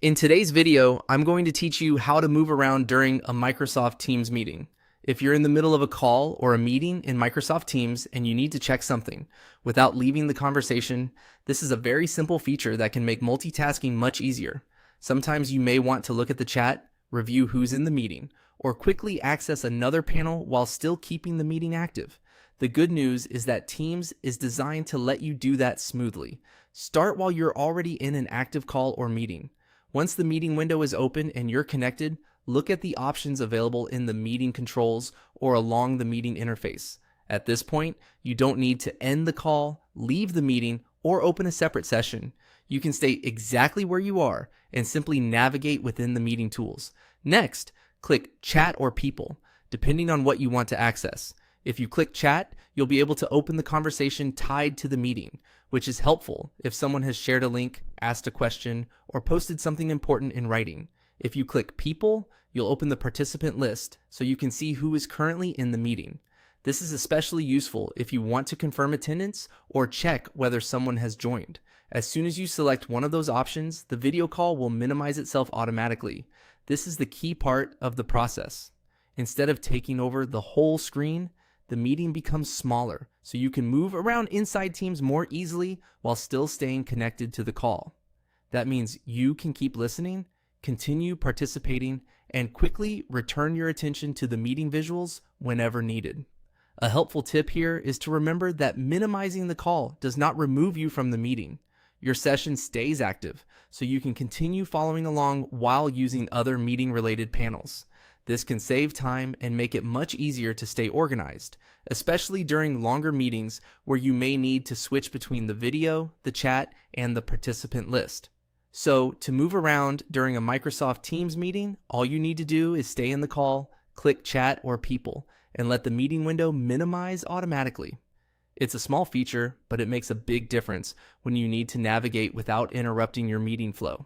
In today's video, I'm going to teach you how to move around during a Microsoft Teams meeting. If you're in the middle of a call or a meeting in Microsoft Teams and you need to check something without leaving the conversation, this is a very simple feature that can make multitasking much easier. Sometimes you may want to look at the chat, review who's in the meeting, or quickly access another panel while still keeping the meeting active. The good news is that Teams is designed to let you do that smoothly. Start while you're already in an active call or meeting. Once the meeting window is open and you're connected, look at the options available in the meeting controls or along the meeting interface. At this point, you don't need to end the call, leave the meeting, or open a separate session. You can stay exactly where you are and simply navigate within the meeting tools. Next, click Chat or People, depending on what you want to access. If you click Chat, you'll be able to open the conversation tied to the meeting, which is helpful if someone has shared a link, asked a question, or posted something important in writing. If you click People, you'll open the participant list so you can see who is currently in the meeting. This is especially useful if you want to confirm attendance or check whether someone has joined. As soon as you select one of those options, the video call will minimize itself automatically. This is the key part of the process. Instead of taking over the whole screen, the meeting becomes smaller, so you can move around inside Teams more easily while still staying connected to the call. That means you can keep listening, continue participating, and quickly return your attention to the meeting visuals whenever needed. A helpful tip here is to remember that minimizing the call does not remove you from the meeting. Your session stays active, so you can continue following along while using other meeting-related panels. This can save time and make it much easier to stay organized, especially during longer meetings where you may need to switch between the video, the chat, and the participant list. So, to move around during a Microsoft Teams meeting, all you need to do is stay in the call, click Chat or People, and let the meeting window minimize automatically. It's a small feature, but it makes a big difference when you need to navigate without interrupting your meeting flow.